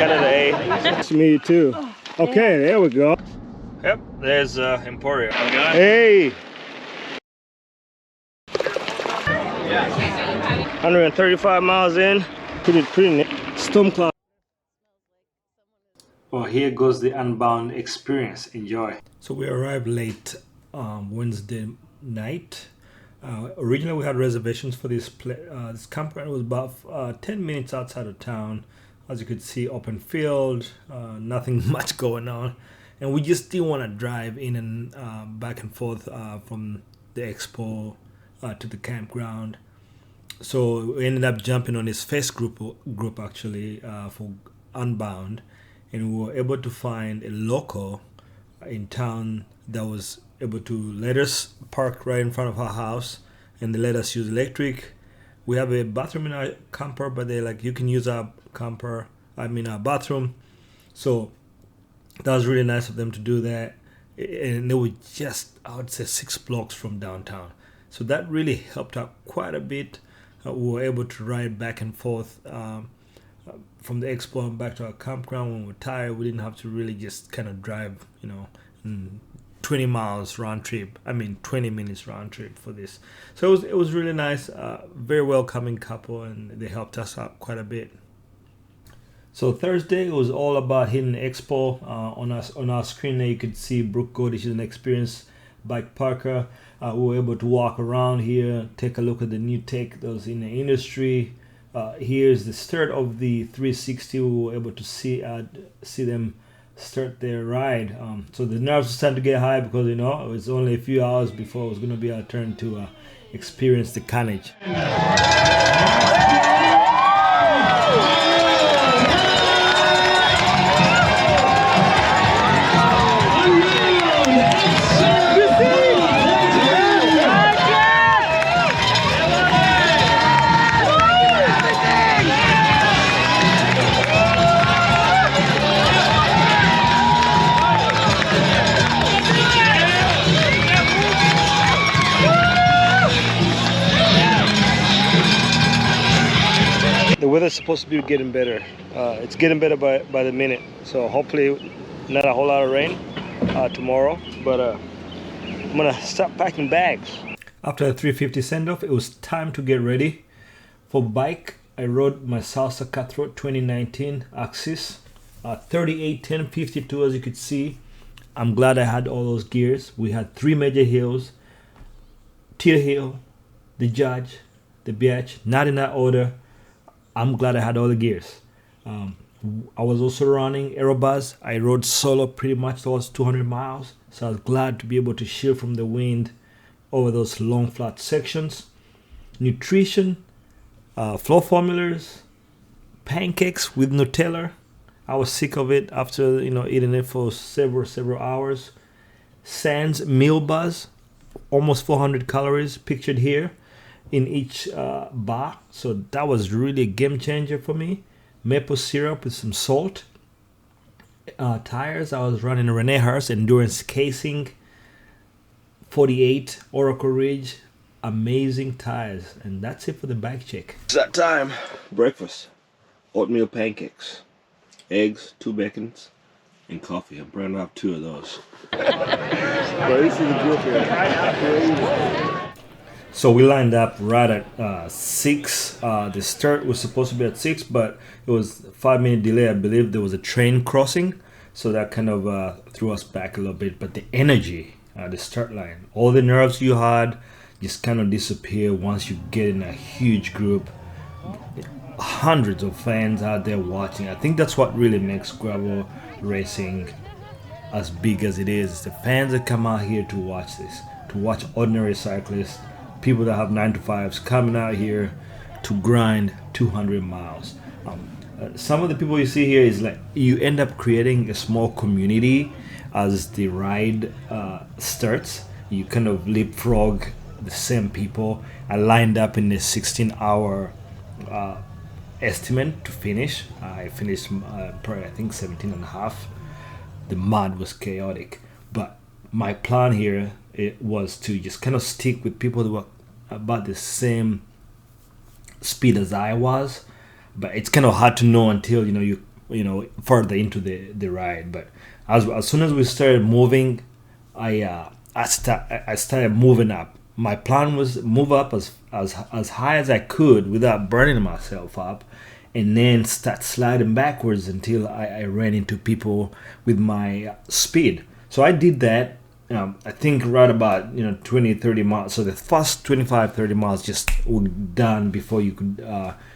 Canada A. Nice to meet you too. Okay, there we go. Yep, there's Emporia. Hey! 135 miles in. Pretty neat. Storm cloud. Well, here goes the Unbound experience. Enjoy. So we arrived late Wednesday night. Originally we had reservations for this this camper. It was about 10 minutes outside of town. As you could see, open field, nothing much going on. And we just didn't want to drive in and back and forth from the expo to the campground. So we ended up jumping on this first group actually for Unbound. And we were able to find a local in town that was able to let us park right in front of our house, and they let us use electric. We have a bathroom in our camper, but they're like, you can use our bathroom. So that was really nice of them to do that. And they were just, I would say, 6 blocks from downtown. So that really helped out quite a bit. We were able to ride back and forth from the expo and back to our campground when we're tired. We didn't have to really just kind of drive, 20 miles round trip. 20 minutes round trip for this. So it was really nice. Very welcoming couple, and they helped us out quite a bit. So Thursday was all about hitting the expo. On our screen there you could see Brooke Cody. She's an experienced bike parker. We were able to walk around here, take a look at the new tech that was in the industry. Here's the start of the 360. We were able to see them start their ride. So the nerves were starting to get high because it was only a few hours before it was going to be our turn to experience the carnage. The weather's supposed to be getting better. It's getting better by the minute. So hopefully not a whole lot of rain tomorrow. But I'm gonna start packing bags. After the 350 send-off, it was time to get ready. For bike, I rode my Salsa Cutthroat 2019 Axis 381052. As you could see, I'm glad I had all those gears. We had 3 major hills: Tear Hill, the Judge, the Biatch, not in that order. I'm glad I had all the gears. I was also running Aerobuzz. I rode solo pretty much towards 200 miles. So I was glad to be able to shield from the wind over those long flat sections. Nutrition, flow formulas, pancakes with Nutella. I was sick of it after eating it for several hours. Sans Meal Buzz, almost 400 calories pictured here in each bar. So that was really a game changer for me. Maple syrup with some salt. Tires, I was running a Rene Hurst Endurance Casing 48 Oracle Ridge. Amazing tires. And that's it for the bike check. It's that time. Breakfast. Oatmeal pancakes. Eggs, 2 bacons, and coffee. I'm brand up 2 of those. But this is the group here. So we lined up right at 6. The start was supposed to be at 6, but it was a 5-minute delay. I believe there was a train crossing, so that kind of threw us back a little bit. But the energy, the start line, all the nerves you had just kind of disappear once you get in a huge group. Hundreds of fans out there watching. I think that's what really makes gravel racing as big as it is. The fans that come out here to watch this, to watch ordinary cyclists, people that have 9-to-5s coming out here to grind 200 miles. Some of the people you see here is like you end up creating a small community as the ride starts. You kind of leapfrog the same people. I lined up in the 16-hour estimate to finish. I finished probably I think 17 and a half. The mud was chaotic, but my plan here was to just kind of stick with people who were about the same speed as I was. But it's kind of hard to know until you further into the ride. But as soon as we started moving, I started moving up. My plan was move up as high as I could without burning myself up, and then start sliding backwards until I ran into people with my speed. So I did that. I think right about 20-30 miles. So the first 25-30 miles just were done before you could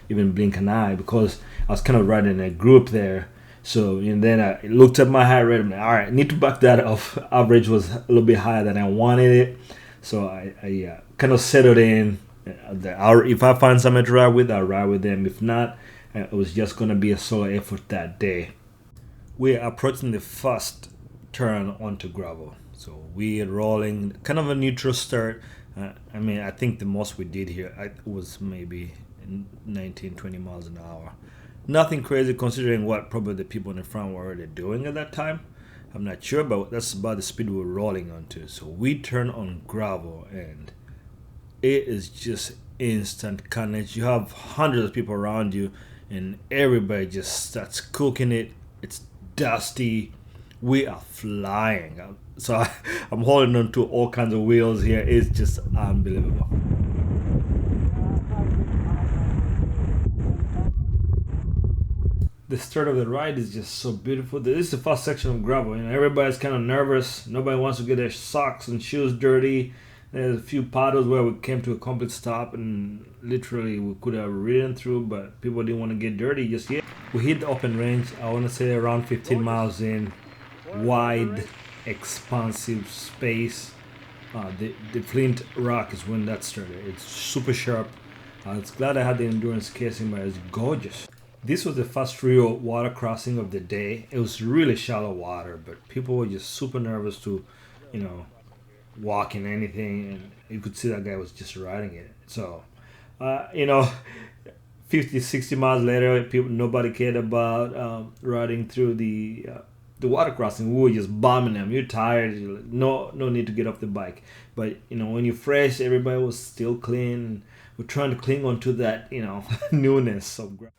even blink an eye, because I was kind of riding in a group there. So and then I looked at my heart rate. I'm like, all right, I need to back that off. Average was a little bit higher than I wanted it. So I kind of settled in. If I find someone to ride with, I'll ride with them. If not, it was just going to be a solo effort that day. We're approaching the first turn onto gravel. So we're rolling, kind of a neutral start. I think the most we did here was maybe 19-20 miles an hour. Nothing crazy considering what probably the people in the front were already doing at that time. I'm not sure, but that's about the speed we're rolling onto. So we turn on gravel, and it is just instant carnage. You have hundreds of people around you, and everybody just starts cooking it. It's dusty. We are flying. So I'm holding on to all kinds of wheels here. It's just unbelievable. The start of the ride is just so beautiful. This is the first section of gravel, and everybody's kind of nervous. Nobody wants to get their socks and shoes dirty. There's a few puddles where we came to a complete stop, and literally we could have ridden through, but people didn't want to get dirty just yet. We hit the open range, I want to say around 15 miles in. Wide, expansive space. The flint rock is when that started. It's super sharp. It's glad I had the endurance casing, but it's gorgeous. This was the first real water crossing of the day. It was really shallow water, but people were just super nervous to, walk in anything, and you could see that guy was just riding it. So, 50-60 miles later, nobody cared about riding through the water crossing. We were just bombing them. You're tired. You're like, no need to get off the bike. But when you're fresh, everybody was still clean. We're trying to cling on to that newness of gravel.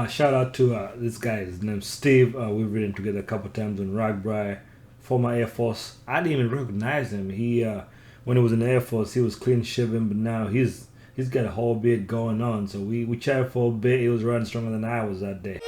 Shout out to this guy. His name's Steve. We've ridden together a couple times on Ragbri, former Air Force. I didn't even recognize him. He when he was in the Air Force, he was clean shaven, but now he's got a whole bit going on. So we chatted for a bit. He was riding stronger than I was that day.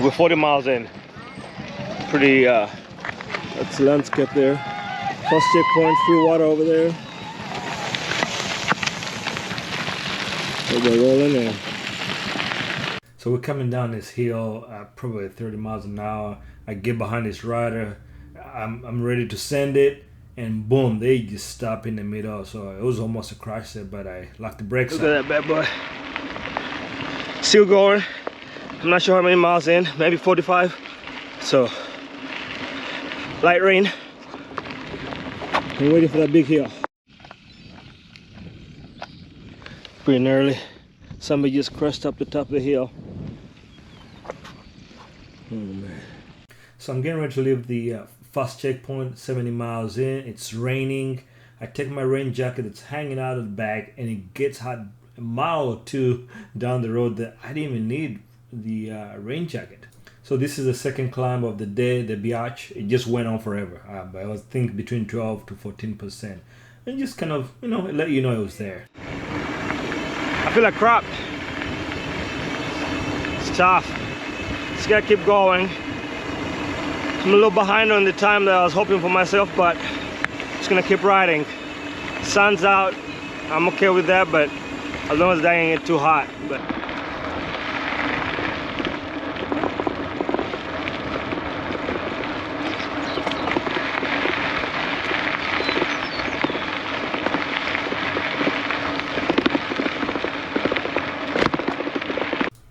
We're 40 miles in. Pretty, that's the landscape there. First checkpoint, free water over there. We're rolling in. So we're coming down this hill, probably 30 miles an hour. I get behind this rider. I'm ready to send it, and boom, they just stop in the middle. So it was almost a crash there, but I locked the brakes. Look at that bad boy. Still going. I'm not sure how many miles in, maybe 45. So Light rain. I'm waiting for that big hill. Pretty gnarly. Somebody just crashed up the top of the hill. Oh man. So I'm getting ready to leave the first checkpoint, 70 miles in. It's raining. I take my rain jacket that's hanging out of the bag, and it gets hot a mile or two down the road that I didn't even need the rain jacket. So this is the second climb of the day, the biatch. It just went on forever. But I was thinking between 12 to 14%. And just kind of, you know, let you know it was there. I feel like crap. It's tough. Just gotta keep going. I'm a little behind on the time that I was hoping for myself, but just gonna keep riding. Sun's out. I'm okay with that, but as long as it doesn't get too hot. But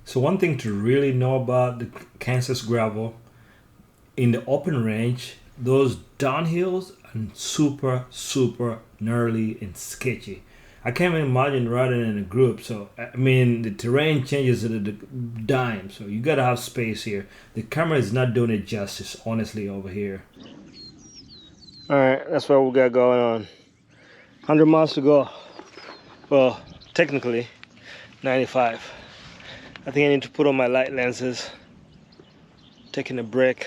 So one thing to really know about the Kansas gravel, in the open range, those downhills are super gnarly and sketchy. I can't even imagine riding in a group. So I mean, the terrain changes at a dime, so you gotta have space here. The camera is not doing it justice, honestly, over here. all right, that's what we got going on. 100 miles to go. Well, technically 95. I think I need to put on my light lenses. Taking a break.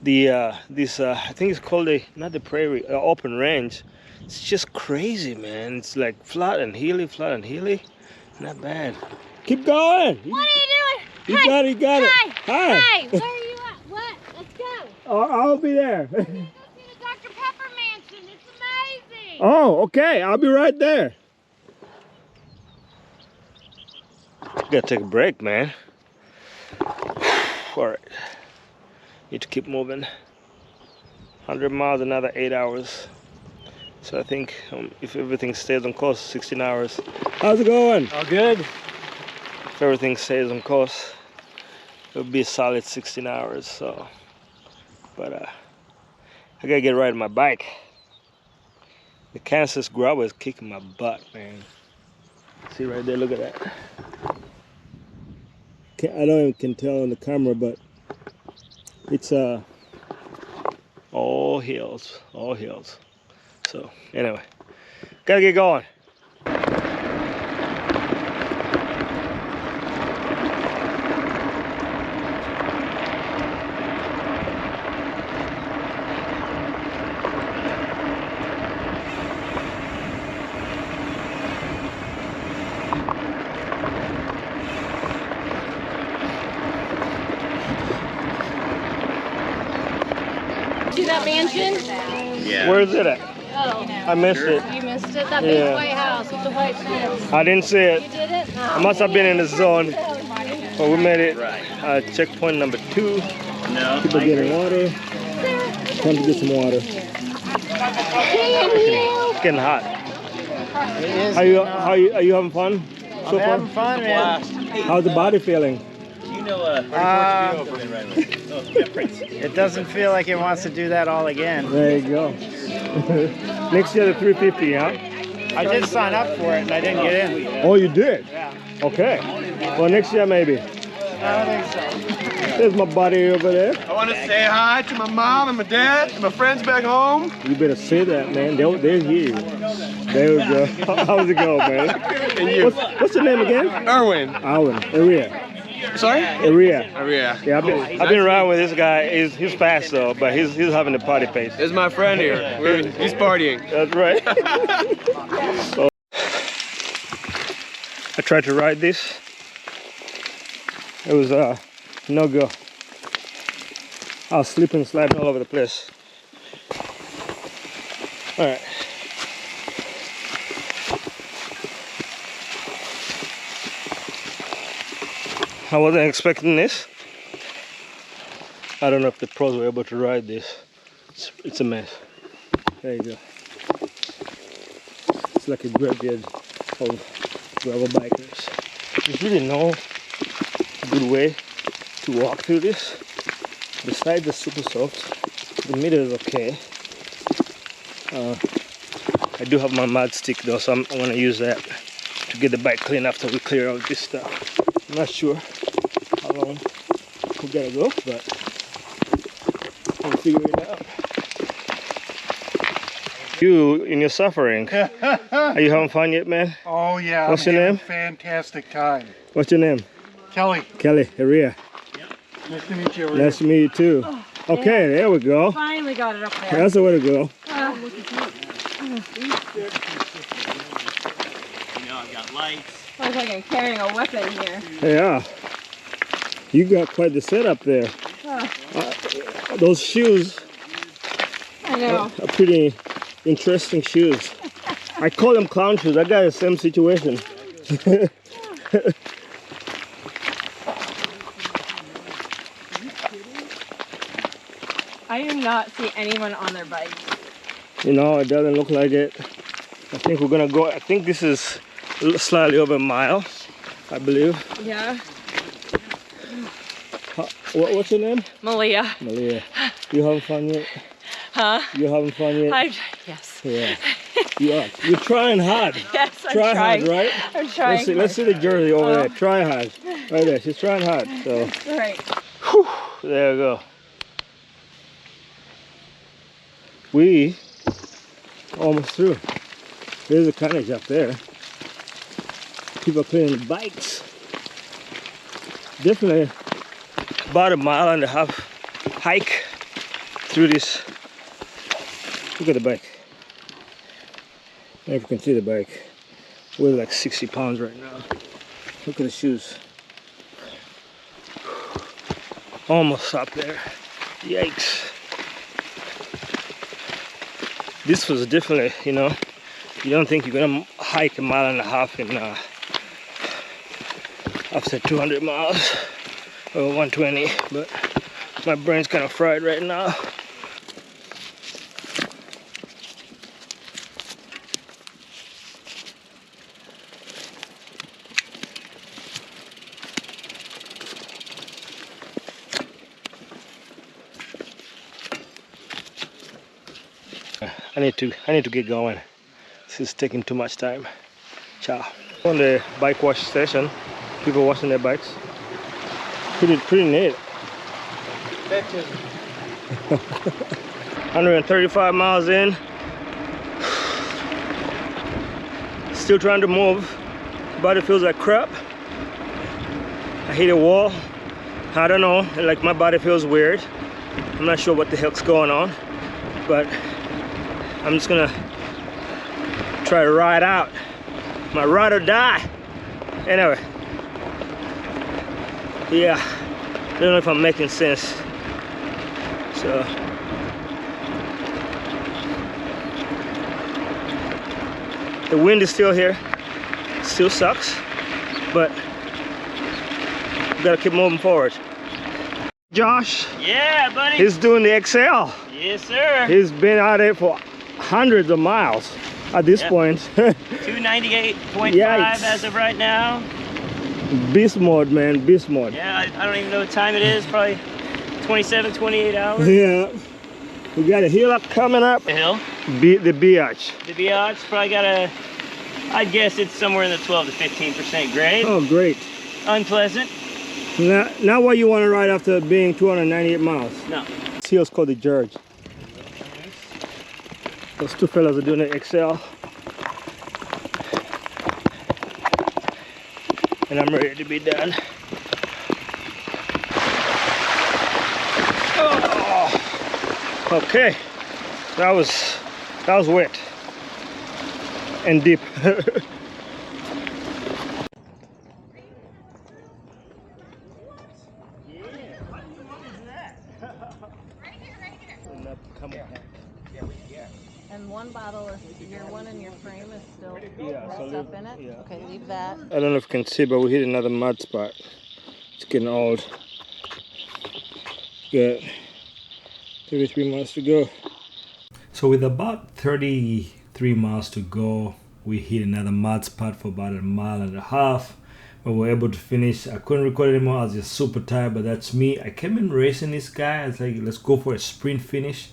I think it's called not the prairie, open range. It's just crazy, man. It's like flat and hilly. Not bad. Keep going. What are you doing? You got it. Hi. Hi. Where are you at? What? Let's go. I'll be there. Let's go see the Dr. Pepper Mansion. It's amazing. Oh, okay. I'll be right there. Gotta take a break, man. All right. Need to keep moving. 100 miles, another 8 hours. So I think if everything stays on course, 16 hours. How's it going? All good. If everything stays on course, it'll be a solid 16 hours. So, but I gotta get right on my bike. The Kansas gravel is kicking my butt, man. See right there, look at that. I don't even can tell on the camera, but it's all hills. So anyway, gotta get going. See that mansion? Yeah. Where is it at? Oh, I missed it. you missed it? That big Yeah. white house with the white fence. I didn't see it. You didn't? I must have been in the zone. But we made it. Checkpoint number 2. No. People getting water. Time to get some water. It's getting hot. It is. Are you having fun so I'm far? having fun, man. How's the body feeling? You know, it doesn't feel like it wants to do that all again. There you go. Next year the 350, huh? I did sign up for it and I didn't get in. Oh, you did? Yeah. Okay. Well, next year maybe. I don't think so. There's my buddy over there. I want to say hi to my mom and my dad and my friends back home. You better say that, man. They're here. There we go. How's it go, man? And you. What's your name again? Erwin. Alvin. Aria. Sorry? Aria. Yeah. Yeah, I've been around with this guy. He's fast though, but he's having a party pace. This is my friend here. He's partying. That's right. So, I tried to ride this. It was no go. I was slipping and sliding all over the place. All right. I wasn't expecting this. I don't know if the pros were able to ride this. It's a mess. There you go. It's like a graveyard of gravel bikers. There's really no good way to walk through this. besides the super soft, the middle is okay. I do have my mud stick though, so I'm gonna use that to get the bike clean after we clear out this stuff. I'm not sure how long we gotta go, but we'll figure it out. You in your suffering, are you having fun yet, man? Oh yeah. What's your name? Fantastic time. What's your name? Kelly. Kelly, Maria. Nice to meet you. Nice to meet you too. Okay, there we go. Finally got it up there. That's the way to go. I've got lights. I was like I'm carrying a weapon here. Yeah. You got quite the setup there. Those shoes I know. are pretty interesting shoes. I call them clown shoes. I got the same situation. I do not see anyone on their bikes. You know, it doesn't look like it. I think we're gonna go, I think this is slightly over a mile, I believe. Yeah. What's your name? Malia. Malia. You having fun yet? Huh? You having fun yet? Yes. Yeah. You are. You're trying hard. Yes, I'm Try trying. hard, right? I'm trying. Let's see the jersey over there. Try hard. Right there. She's trying hard. So. Right. Whew, there we go. We almost through. There's a carnage up there. People cleaning the bikes. Definitely about a mile and a half hike through this. Look at the bike. If you can see the bike, weighs like 60 pounds right now. Look at the shoes. Almost up there. Yikes. This was definitely, you know, you don't think you're gonna hike a mile and a half in after 200 miles or 120, but my brain's kind of fried right now. I need to get going. This is taking too much time. Ciao. On the bike wash station, people washing their bikes. Pretty neat. 135 miles in. Still trying to move. Body feels like crap. I hit a wall. I don't know, like my body feels weird. I'm not sure what the heck's going on, but I'm just gonna try to ride out. My ride or die. Anyway. Yeah. I don't know if I'm making sense. So. The wind is still here. Still sucks. But we gotta keep moving forward. Josh. Yeah, buddy. He's doing the XL. Yes, sir. He's been out there for hundreds of miles at this point. 298.5 as of right now. Beast mode, man, beast mode. Yeah, I don't even know what time it is. Probably 27, 28 hours. Yeah. We got a hill up coming up. The hill? The biatch. The biatch probably got a, I'd guess it's somewhere in the 12 to 15% grade. Oh, great. Unpleasant. Now what you want to ride after being 298 miles? No. This hill's called the George. Those two fellas are doing the XL. And I'm ready to be done. Oh, okay. That was wet and deep. And one bottle is your one in your frame is still so up in it. yeah. Okay, leave that. I don't know if you can see, but we hit another mud spot. It's getting old. Got 33 miles to go. So with about 33 miles to go, we hit another mud spot for about a mile and a half. but we were able to finish. I couldn't record anymore. I was just super tired, but that's me. I came in racing this guy. I was like, let's go for a sprint finish,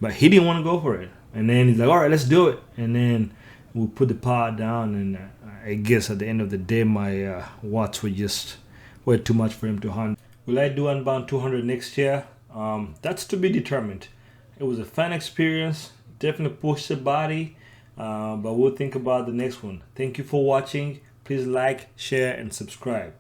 but he didn't want to go for it. And then he's like, all right, let's do it. And then we put the power down, and I guess at the end of the day, my watts were just way too much for him to handle. Will I do Unbound 200 next year? That's to be determined. It was a fun experience. Definitely pushed the body, but we'll think about the next one. Thank you for watching. Please like, share, and subscribe.